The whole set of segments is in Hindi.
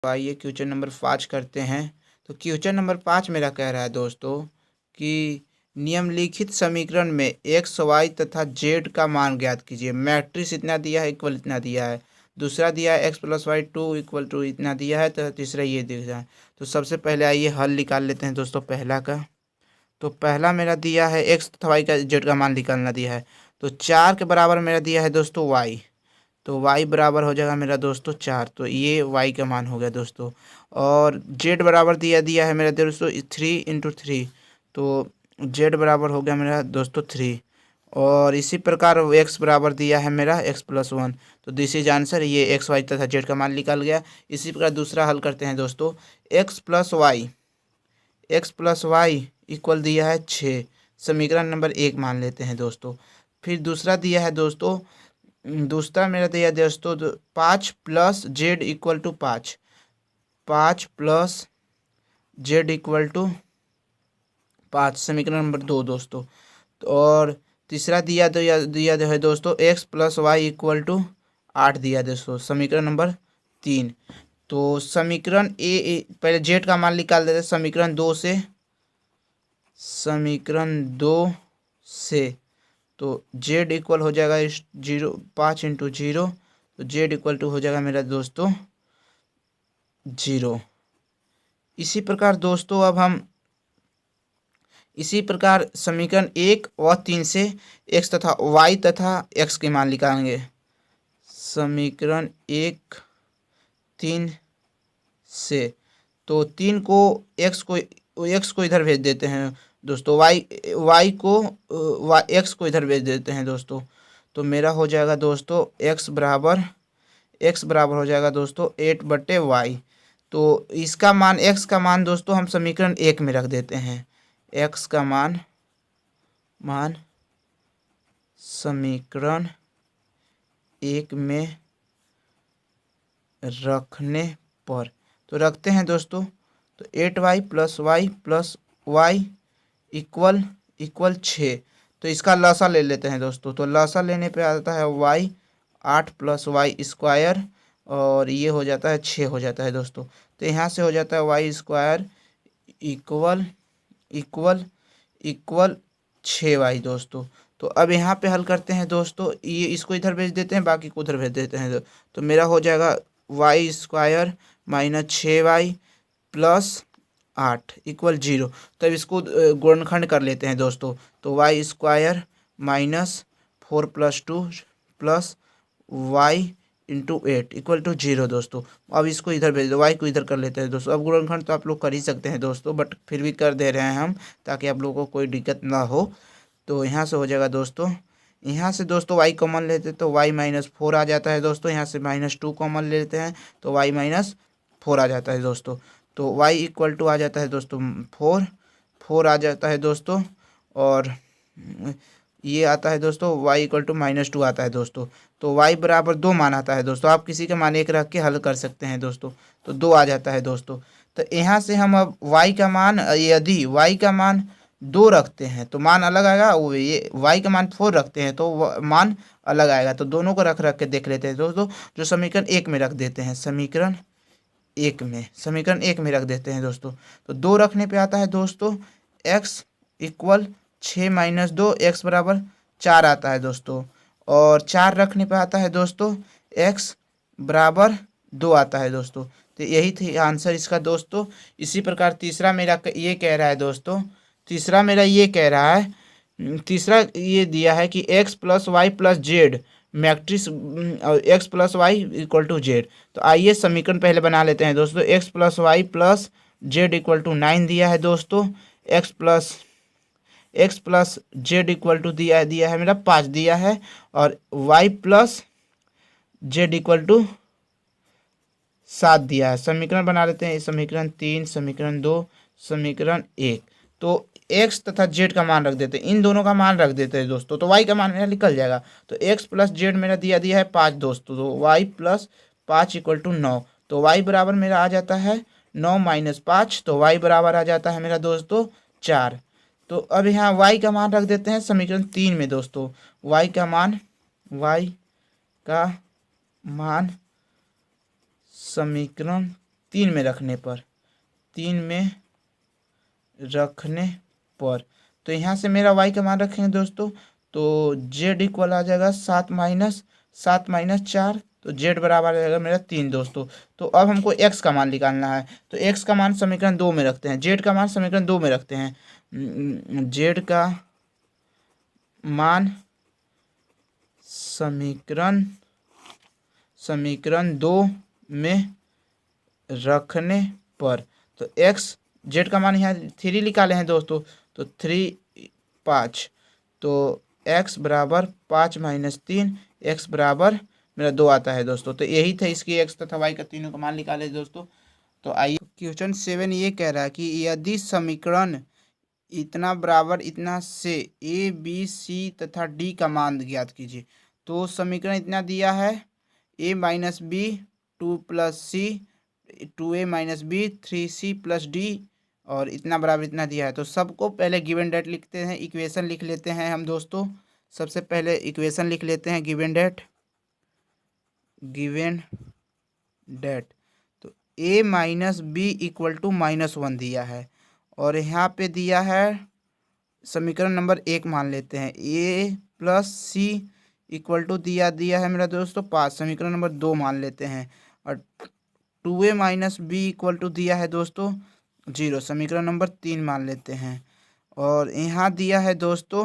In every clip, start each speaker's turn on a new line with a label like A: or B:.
A: तो आइए क्वेश्चन नंबर 5 करते हैं। तो क्वेश्चन नंबर 5 मेरा कह रहा है दोस्तों कि निम्नलिखित समीकरण में एक्स वाई तथा जेड का मान ज्ञात कीजिए। मैट्रिक्स इतना दिया है, इक्वल इतना दिया है। दूसरा दिया है X plus Y two equal to इतना दिया है। तो तीसरा ये दिया है। तो सबसे पहले आइए हल निकाल लेते हैं दोस्तों पहला का। तो पहला मेरा दिया है एक्स तथा वाई का जेड का मान निकालना दिया है। तो 4 के बराबर मेरा दिया है दोस्तों वाई। तो y बराबर हो जाएगा मेरा दोस्तों 4। तो ये y का मान हो गया दोस्तों। और z बराबर दिया है मेरा दोस्तों 3 × 3। तो z बराबर हो गया मेरा दोस्तों 3। और इसी प्रकार x बराबर दिया है मेरा x+1। तो दिस इज आंसर। ये x y तथा z का मान निकल गया। इसी प्रकार दूसरा हल करते हैं दोस्तों। x+y इक्वल दिया है 6। समीकरण नंबर 1 मान लेते हैं दोस्तों। फिर दूसरा दिया है दोस्तों, दूसरा मेरा दिया दोस्तों 5 + z equal to 5। 5 + z equal to 5 समीकरण नंबर 2 दोस्तों। और तीसरा दिया है दोस्तों x + y इक्वल टू 8 दिया दोस्तों समीकरण नंबर 3। तो समीकरण पहले z का मान निकाल देते हैं समीकरण 2 से। तो z इक्वल हो जाएगा 5 × 0। तो z इक्वल टू हो जाएगा मेरा दोस्तों 0। इसी प्रकार दोस्तों अब हम इसी प्रकार समीकरण 1 और 3 से x तथा y तथा x के मान निकालेंगे। समीकरण 1 3 से। तो 3 को x को इधर भेज देते हैं दोस्तों। y को x को इधर भेज देते हैं दोस्तों। तो मेरा हो जाएगा दोस्तों x बराबर हो जाएगा दोस्तों 8/y। तो इसका मान x का मान दोस्तों हम समीकरण 1 में रख देते हैं। x का मान समीकरण 1 में रखने पर तो रखते हैं दोस्तों। तो 8y + y इक्वल 6। तो इसका लसा ले लेते हैं दोस्तों। तो लसा लेने पे आता है y 8 + y²। और ये हो जाता है 6 हो जाता है दोस्तों। तो यहाँ से हो जाता है y² इक्वल 6y दोस्तों। तो अब यहाँ पे हल करते हैं दोस्तों। ये इसको इधर भेज देते हैं, बाकी को उधर भेज देते हैं। तो मेरा हो जाएगा y² - 6y + 8 इक्वल 0। तो अब इसको गुणनखंड कर लेते हैं दोस्तों। तो y² - 4 + 2 + y × 8 इक्वल टू 0 दोस्तों। अब इसको इधर भेज दो, y को इधर कर लेते हैं दोस्तों। अब गुणनखंड तो आप लोग कर ही सकते हैं दोस्तों, बट फिर भी कर दे रहे हैं हम ताकि आप लोगों को कोई दिक्कत ना हो। तो यहाँ से हो जाएगा दोस्तों, यहाँ से दोस्तों y कॉमन लेते तो y - 4 आ जाता है दोस्तों। यहाँ से -2 कॉमन लेते हैं तो y - 4 आ जाता है दोस्तों। तो y इक्वल टू आ जाता है दोस्तों 4 आ जाता है दोस्तों। और ये आता है दोस्तों y इक्वल टू -2 आता है दोस्तों। तो y बराबर 2 मान आता है दोस्तों। आप किसी का मान 1 रख के हल कर सकते हैं दोस्तों। तो 2 आ जाता है दोस्तों। तो यहाँ से हम अब y का मान, यदि y का मान 2 रखते हैं तो मान अलग आएगा। वो ये y का मान 4 रखते हैं तो मान अलग आएगा। तो दोनों को रख के देख लेते हैं दोस्तों। जो समीकरण 1 में रख देते हैं, समीकरण 1 में रख देते हैं दोस्तों। तो 2 रखने पे आता है दोस्तों x इक्वल 6 - 2 x बराबर 4 आता है दोस्तों। और 4 रखने पे आता है दोस्तों x बराबर 2 आता है दोस्तों। तो यही थी आंसर इसका दोस्तों। इसी प्रकार तीसरा मेरा ये कह रहा है दोस्तों, तीसरा ये दिया है कि x + y + z matrix x + y equal to z। तो आइए समीकरण पहले बना लेते हैं दोस्तों। x + y + z equal to 9 दिया है दोस्तों। x + z इक्वल टू दिया है मेरा 5 दिया है। और y + z इक्वल टू 7 दिया है। समीकरण बना लेते हैं। समीकरण 3, समीकरण 2, समीकरण 1। तो x तथा z का मान रख देते हैं, इन दोनों का मान रख देते हैं दोस्तों। तो y का मान मेरा निकल जाएगा। तो x + z मेरा दिया है 5 दोस्तों। तो y + 5 इक्वल टू 9। तो y बराबर मेरा आ जाता है 9 - 5। तो y बराबर आ जाता है मेरा दोस्तों 4। तो अब यहाँ y का मान रख देते हैं समीकरण 3 में दोस्तों। y का मान समीकरण 3 में रखने पर, 3 में रखने पर, तो यहाँ से मेरा y का मान रखेंगे दोस्तों, तो z इक्वल आ जाएगा 7 माइनस 4, तो z बराबर आ जाएगा मेरा 3 दोस्तों। तो अब हमको x का मान निकालना है, तो x का मान समीकरण 2 में रखते हैं, z का मान समीकरण 2 में रखते हैं। z का मान समीकरण 2 में रखने पर, तो x z का मान यहाँ 3 निकाले हैं दोस्तों, तो 3 5, तो x बराबर 5 माइनस 3, x बराबर मेरा 2 आता है दोस्तों। तो यही था इसकी x तथा y का तीनों का मान निकाले दोस्तों। तो आइए क्वेश्चन 7 ये कह रहा है कि यदि समीकरण इतना बराबर इतना से a b c तथा d का मान ज्ञात कीजिए। तो समीकरण इतना दिया है, a minus B 2 plus C 2a minus B 3c plus D, और इतना बराबर इतना दिया है। तो सबको पहले गिवन डेट लिखते हैं, इक्वेशन लिख लेते हैं हम दोस्तों। सबसे पहले इक्वेशन लिख लेते हैं गिवन डेट। तो a minus B equal to -1 दिया है, और यहाँ पे दिया है समीकरण नंबर 1 मान लेते हैं, a plus C equal to दिया है मेरा दोस्तों 5, समीकरण नंबर 2 मान लेते हैं। और 2a minus B equal to दिया है दोस्तों 0, समीकरण नंबर 3 मान लेते हैं। और यहाँ दिया है दोस्तों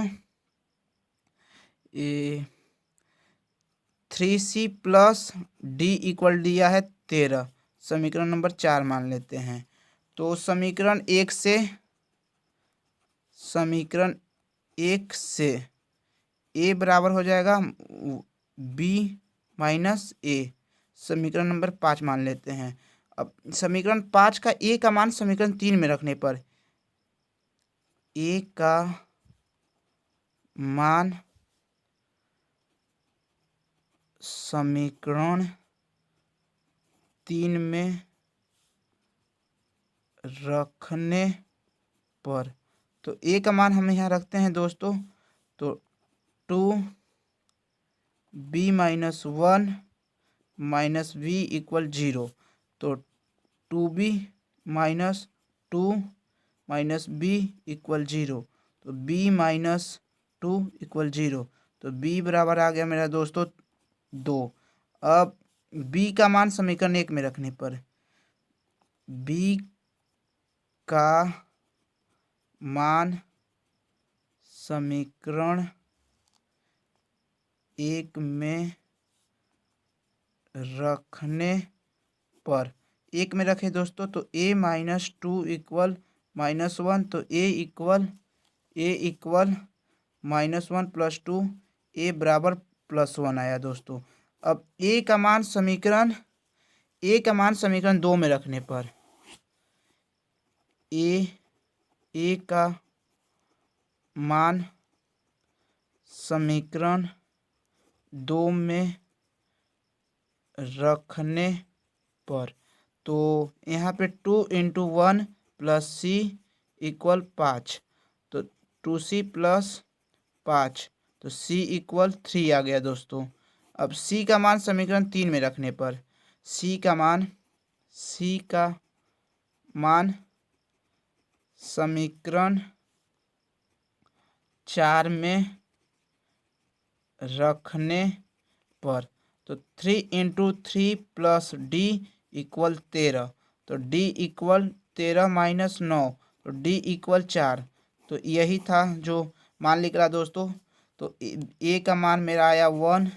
A: 3c प्लस डी इक्वल दिया है 13, समीकरण नंबर 4 मान लेते हैं। तो समीकरण 1 से a बराबर हो जाएगा b माइनस ए, समीकरण नंबर 5 मान लेते हैं। अब समीकरण 5 का a का मान समीकरण 3 में रखने पर, a का मान समीकरण 3 में रखने पर, तो a का मान हम यहाँ रखते हैं दोस्तों, तो 2b minus 1 minus b equal 0, तो 2b minus 2 minus b equal 0, तो b माइनस 2 इक्वल 0, तो b बराबर आ गया मेरा दोस्तों 2। अब b का मान समीकरण 1 में रखने पर, b का मान समीकरण 1 में रखने पर, 1 में रखे दोस्तों, तो a माइनस 2 इक्वल -1, तो a इक्वल -1 प्लस 2, a बराबर +1 आया दोस्तों। अब a का मान समीकरण 2 में रखने पर, a का मान समीकरण 2 में रखने पर, तो यहाँ पे 2 × 1 प्लस c इक्वल 5, तो 2c प्लस 5, तो c इक्वल 3 आ गया दोस्तों। अब c का मान समीकरण 3 में रखने पर, c का मान समीकरण 4 में रखने पर, तो 3 × 3 प्लस d इक्वल 13, तो d इक्वल 13 माइनस 9, तो d इक्वल 4। तो यही था जो मान निकला दोस्तों। तो a का मान मेरा आया 1,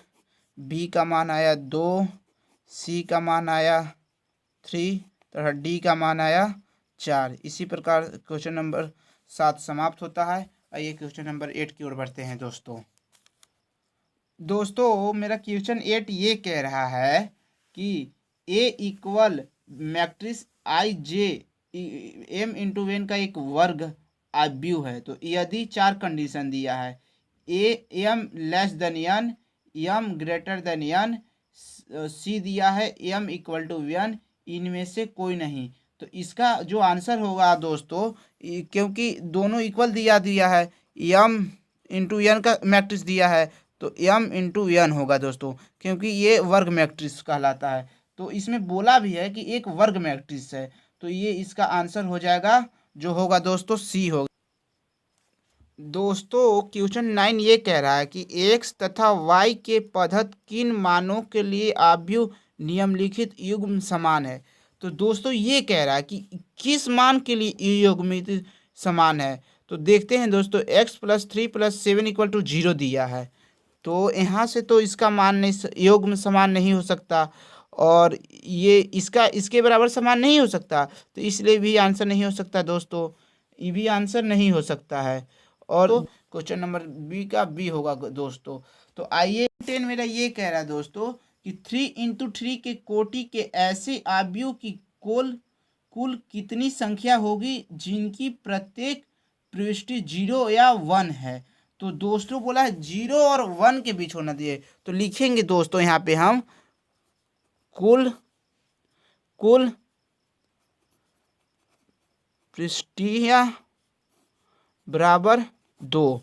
A: b का मान आया 2, c का मान आया 3 तथा d का मान आया 4। इसी प्रकार क्वेश्चन नंबर 7 समाप्त होता है। आइए क्वेश्चन नंबर 8 की ओर बढ़ते हैं दोस्तों मेरा क्वेश्चन 8 ये कह रहा है कि a equal matrix I J m × n का एक वर्ग आव्यूह है। तो यदि 4 कंडीशन दिया है, m less than n, m greater than n, c दिया है m इक्वल टू n, इनमें से कोई नहीं, तो इसका जो आंसर होगा दोस्तों, क्योंकि दोनों इक्वल दिया है, m × n का मैट्रिक्स दिया है, तो m × n होगा दोस्तों, क्योंकि ये वर्ग मैट्रिक्स कहलाता है। तो इसमें बोला भी है कि एक वर्ग मैट्रिक्स है, तो ये इसका आंसर हो जाएगा, जो होगा दोस्तों सी होगा। दोस्तों क्वेश्चन 9 ये कह रहा है कि x तथा y के पद्धत किन मानों के लिए आव्यूह निम्नलिखित युग्म समान है। तो दोस्तों ये कह रहा है कि किस मान के लिए ये युग्मित समान है। तो देखते हैं दोस्तों, x+3+7 = 0 दिया है, तो यहाँ से तो इसका मान नहीं, युग्म समान नहीं हो सकता, और ये इसके बराबर समान नहीं हो सकता, तो इसलिए भी आंसर नहीं हो सकता दोस्तों, ये भी आंसर नहीं हो सकता है। और तो क्वेश्चन नंबर बी का बी होगा दोस्तों। तो आइए 10 मेरा ये कह रहा है दोस्तों कि 3 × 3 के कोटि के ऐसे आव्यूह की कुल कितनी संख्या होगी जिनकी प्रत्येक प्रविष्टि 0 या 1 है। तो दोस्तों बोला है 0 और 1 के बीच होना दिए, तो लिखेंगे दोस्तों यहाँ पे हम कुल प्रविष्टियाँ बराबर 2।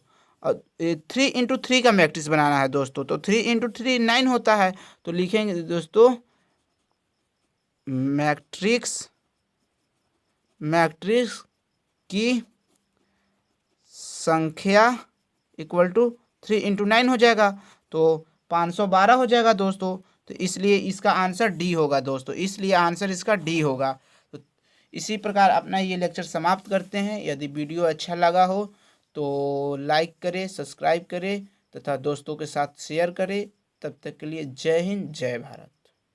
A: 3 × 3 का मैट्रिक्स बनाना है दोस्तों, तो 3 × 3 9 होता है, तो लिखेंगे दोस्तों मैट्रिक्स की संख्या = 3 × 9 हो जाएगा, तो 512 हो जाएगा दोस्तों। तो इसलिए इसका आंसर डी होगा दोस्तों, इसलिए आंसर इसका डी होगा। तो इसी प्रकार अपना ये लेक्चर समाप्त करते हैं। यदि वीडियो अच्छा लगा हो तो लाइक करें, सब्सक्राइब करें तथा दोस्तों के साथ शेयर करें। तब तक के लिए जय हिंद, जय भारत।